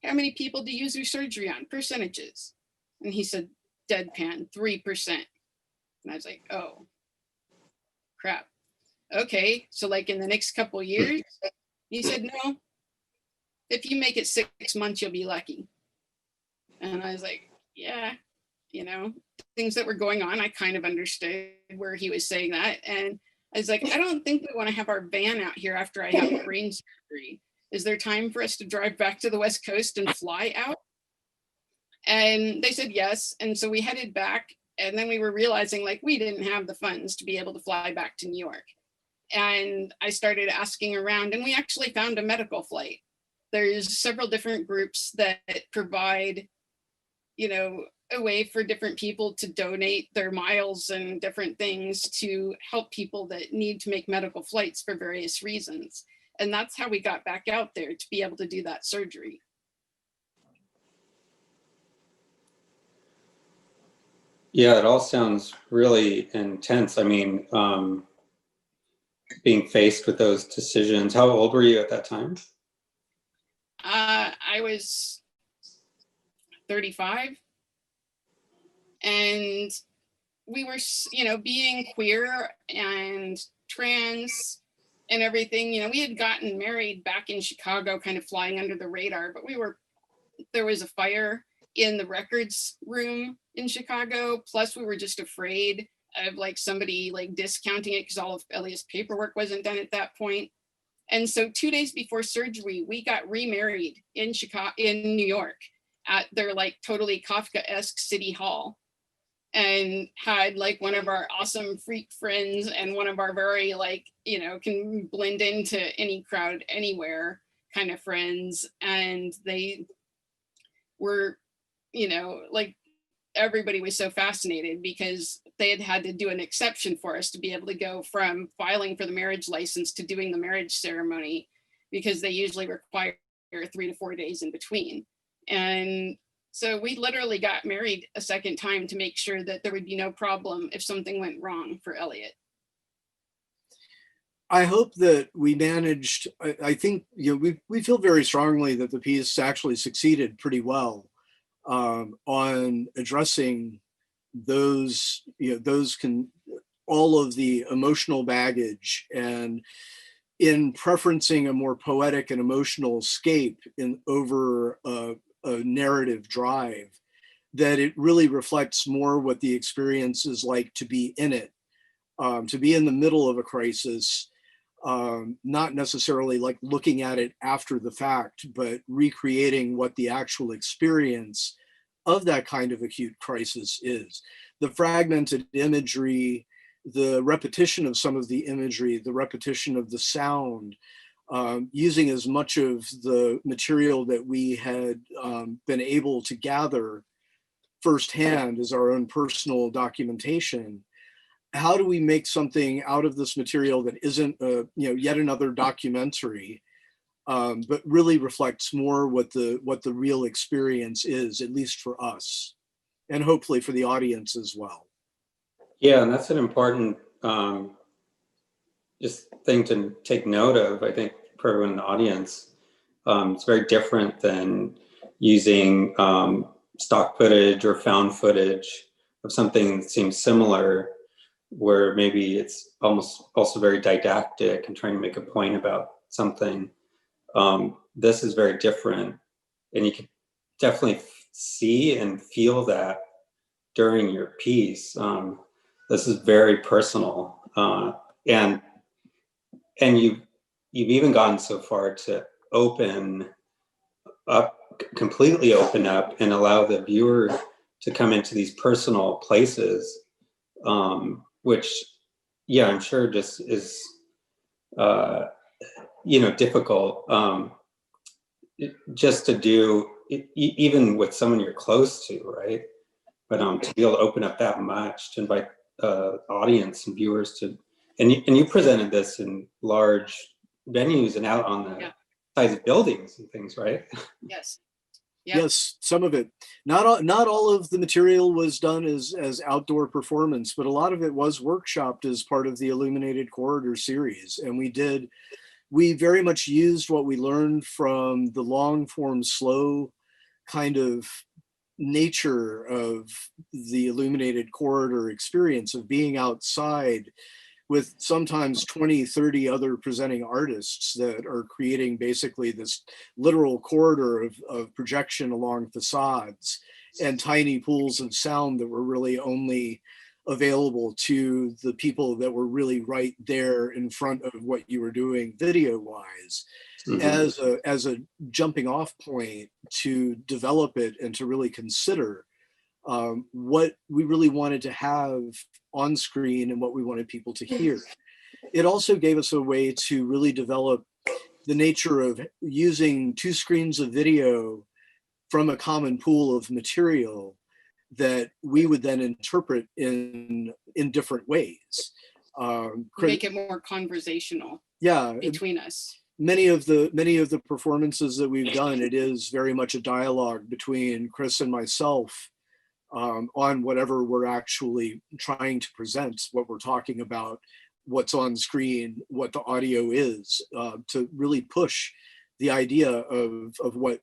How many people do you use your surgery on? Percentages. And he said, deadpan, 3%. And I was like, oh, crap. Okay, so like in the next couple of years? He said, no, if you make it 6 months, you'll be lucky. And I was like, yeah, you know, things that were going on, I kind of understood where he was saying that. And I was like, I don't think we want to have our van out here after I have brain surgery. Is there time for us to drive back to the West Coast and fly out? And they said yes. And so we headed back. And then we were realizing like we didn't have the funds to be able to fly back to New York. And I started asking around, and we actually found a medical flight. There's several different groups that provide, you know, a way for different people to donate their miles and different things to help people that need to make medical flights for various reasons. And that's how we got back out there, to be able to do that surgery. Yeah, it all sounds really intense. I mean, being faced with those decisions. How old were you at that time? I was 35. And we were, you know, being queer and trans and everything. You know, we had gotten married back in Chicago, kind of flying under the radar, but there was a fire in the records room in Chicago. Plus we were just afraid of like somebody like discounting it because all of Elliot's paperwork wasn't done at that point. And so 2 days before surgery, we got remarried in New York at their like totally Kafka-esque city hall, and had like one of our awesome freak friends and one of our very like, you know, can blend into any crowd anywhere kind of friends. And they were, you know, like everybody was so fascinated because they had to do an exception for us to be able to go from filing for the marriage license to doing the marriage ceremony, because they usually require 3 to 4 days in between. And so we literally got married a second time to make sure that there would be no problem if something went wrong for Elliot. I hope that we managed, I think, you know, we feel very strongly that the piece actually succeeded pretty well on addressing those, you know, all of the emotional baggage, and in preferencing a more poetic and emotional escape over a narrative drive, that it really reflects more what the experience is like to be in it, to be in the middle of a crisis, not necessarily like looking at it after the fact, but recreating what the actual experience of that kind of acute crisis is. The fragmented imagery, the repetition of some of the imagery, the repetition of the sound, using as much of the material that we had been able to gather firsthand as our own personal documentation. How do we make something out of this material that isn't you know, yet another documentary, but really reflects more what the real experience is, at least for us, and hopefully for the audience as well. Yeah, and that's an important just thing to take note of, I think, for everyone in the audience. It's very different than using stock footage or found footage of something that seems similar, where maybe it's almost also very didactic and trying to make a point about something. This is very different, and you can definitely see and feel that during your piece. This is very personal, and you've even gone so far to completely open up and allow the viewer to come into these personal places, which, yeah, I'm sure just is, you know, difficult just to do, even with someone you're close to, right? But to be able to open up that much, to invite audience and viewers to, and you presented this in large venues and out on the sides of buildings and things, right? Yes. Yep. Yes, some of it. Not all of the material was done as outdoor performance, but a lot of it was workshopped as part of the Illuminated Corridor series. And we very much used what we learned from the long form, slow kind of nature of the Illuminated Corridor experience of being outside with sometimes 20, 30 other presenting artists that are creating basically this literal corridor of projection along facades and tiny pools of sound that were really only available to the people that were really right there in front of what you were doing video-wise, as a jumping off point to develop it and to really consider what we really wanted to have on screen and what we wanted people to hear. It also gave us a way to really develop the nature of using 2 screens of video from a common pool of material that we would then interpret in different ways. Make it more conversational. Yeah, between us. Many of the performances that we've done, it is very much a dialogue between Chris and myself on whatever we're actually trying to present, what we're talking about, what's on screen, what the audio is, to really push the idea of what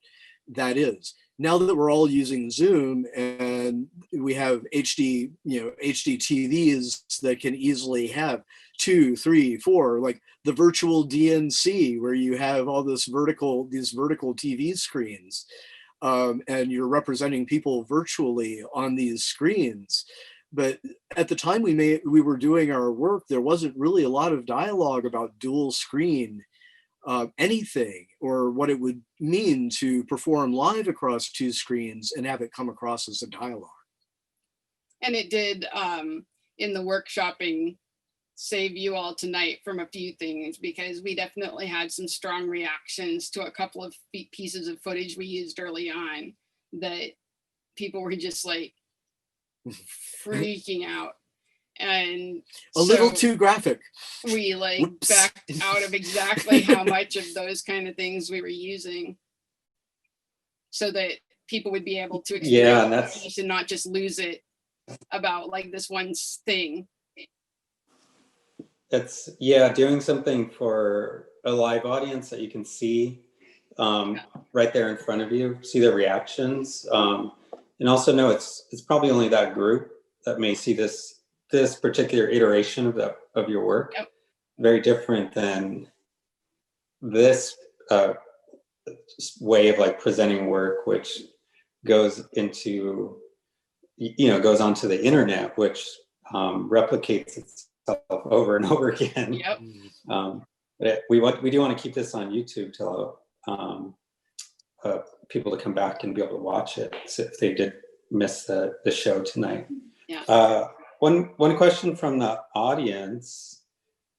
that is. Now that we're all using Zoom and we have HD, HD TVs that can easily have 2, 3, 4, like the virtual DNC, where you have all these vertical TV screens, and you're representing people virtually on these screens. But at the time we were doing our work, there wasn't really a lot of dialogue about dual screen anything, or what it would mean to perform live across 2 screens and have it come across as a dialogue. And it did, in the workshopping, save you all tonight from a few things, because we definitely had some strong reactions to a couple of pieces of footage we used early on that people were just like freaking out. And a little too graphic. We backed out of exactly how much of those kind of things we were using, so that people would be able to experience the piece and not just lose it about like this one thing. It's doing something for a live audience that you can see right there in front of you, see the reactions, and also know it's probably only that group that may see this particular iteration of your work. Yep. Very different than this way of like presenting work, which goes into, goes onto the internet, which replicates itself over and over again. Yep. But we do want to keep this on YouTube to allow people to come back and be able to watch it if they did miss the show tonight. Yeah. One question from the audience.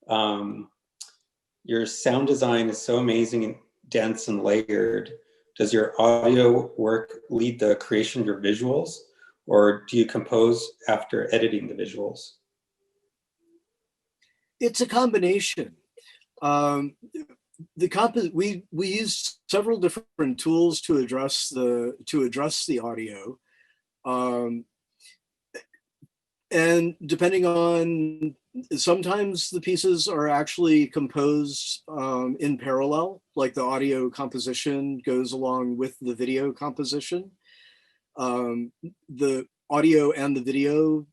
Your sound design is so amazing and dense and layered. Does your audio work lead the creation of your visuals, or do you compose after editing the visuals? It's a combination. We use several different tools to address the audio. And depending on, sometimes the pieces are actually composed in parallel, like the audio composition goes along with the video composition. The audio and the video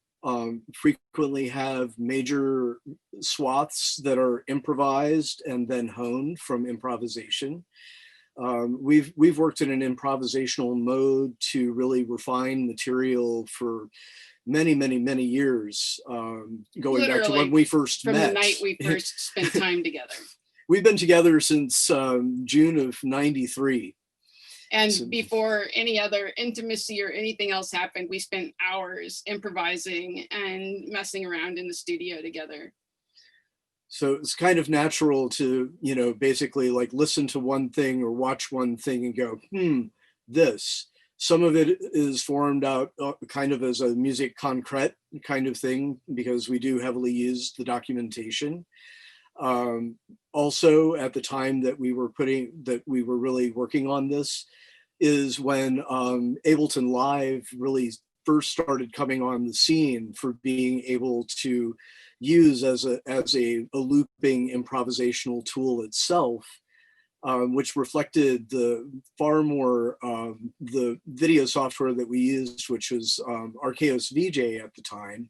frequently have major swaths that are improvised and then honed from improvisation. We've worked in an improvisational mode to really refine material for many years, going back to when we first met. From the night we first spent time together. We've been together since June of '93. And before any other intimacy or anything else happened, we spent hours improvising and messing around in the studio together. So it's kind of natural to, basically like listen to one thing or watch one thing and go, this. Some of it is formed out kind of as a musique concrète kind of thing, because we do heavily use the documentation. Also, at the time that we were really working on this, is when Ableton Live really first started coming on the scene for being able to use as a looping improvisational tool itself. Which reflected the far more the video software that we used, which was Archaeos VJ at the time,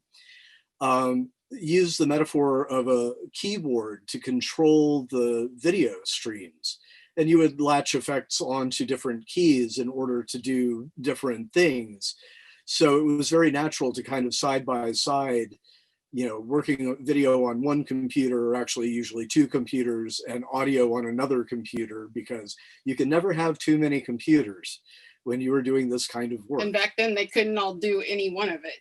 used the metaphor of a keyboard to control the video streams. And you would latch effects onto different keys in order to do different things. So it was very natural to kind of side by side, working video on one computer, or actually usually 2 computers, and audio on another computer, because you can never have too many computers when you were doing this kind of work. And back then they couldn't all do any one of it.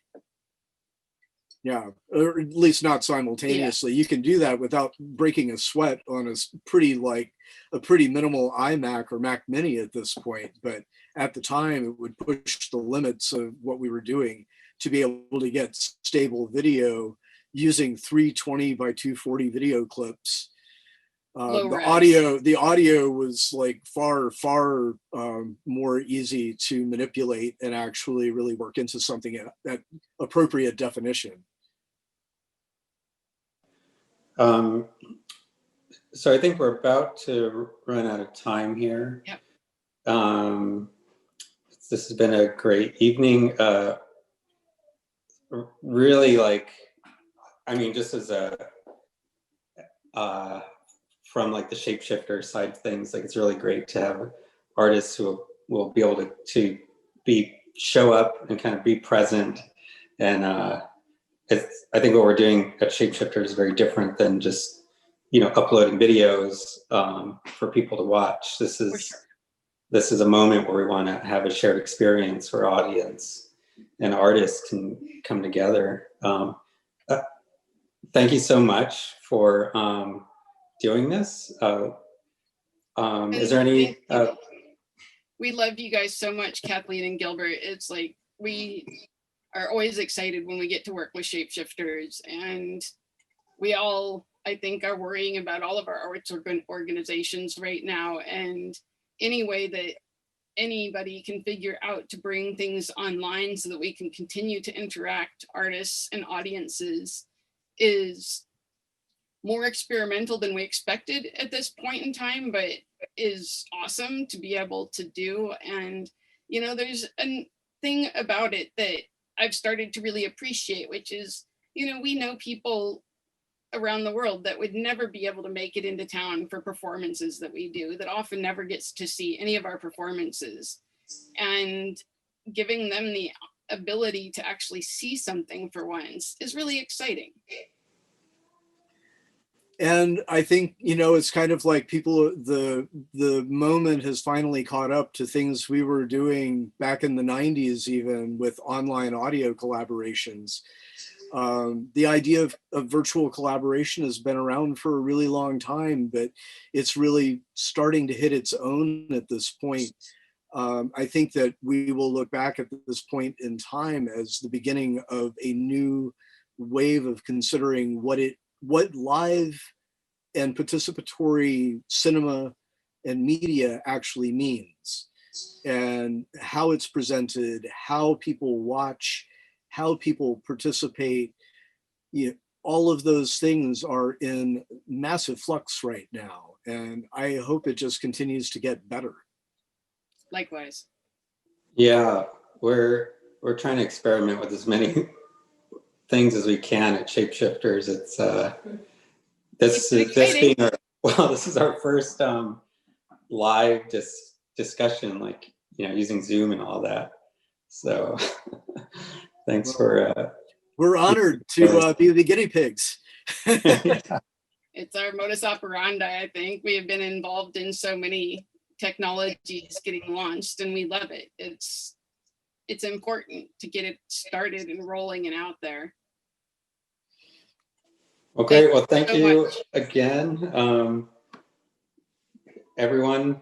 Yeah, or at least not simultaneously. Yeah. You can do that without breaking a sweat on a pretty minimal iMac or Mac Mini at this point. But at the time, it would push the limits of what we were doing to be able to get stable video using 320 by 240 video clips. The audio was like far more easy to manipulate and actually really work into something at appropriate definition. So I think we're about to run out of time here. Yep. This has been a great evening. really like, I mean, just as a, from like the shapeshifter side of things, like it's really great to have artists who will be able to show up and kind of be present. And I think what we're doing at Shapeshifter is very different than just, uploading videos for people to watch. This is a moment where we want to have a shared experience where audience and artists can come together. Thank you so much for doing this. Is there any? We love you guys so much, Kathleen and Gilbert. It's like we are always excited when we get to work with Shapeshifters, and we all, I think, are worrying about all of our arts organizations right now, and any way that anybody can figure out to bring things online so that we can continue to interact, artists and audiences, is more experimental than we expected at this point in time, but is awesome to be able to do. And, there's a thing about it that I've started to really appreciate, which is, we know people around the world that would never be able to make it into town for performances that we do, that often never gets to see any of our performances, and giving them the ability to actually see something for once is really exciting. And I think, it's kind of like people, the moment has finally caught up to things we were doing back in the 90s, even with online audio collaborations. The idea of virtual collaboration has been around for a really long time, but it's really starting to hit its own at this point. I think that we will look back at this point in time as the beginning of a new wave of considering what live and participatory cinema and media actually means, and how it's presented, how people watch, how people participate. All of those things are in massive flux right now, and I hope it just continues to get better. Likewise. Yeah, we're trying to experiment with as many things as we can at Shapeshifters. It's this is our first live discussion, like using Zoom and all that. So thanks for. We're honored to be the guinea pigs. It's our modus operandi. I think we have been involved in so many technologies getting launched, and we love it. It's important to get it started and rolling and out there. Okay, well, thank you again, everyone.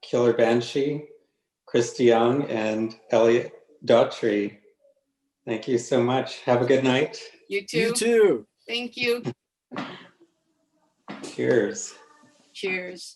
Killer Banshee, Christy Young, and Elliot Daughtry. Thank you so much. Have a good night. You too. You too. Thank you. Cheers. Cheers.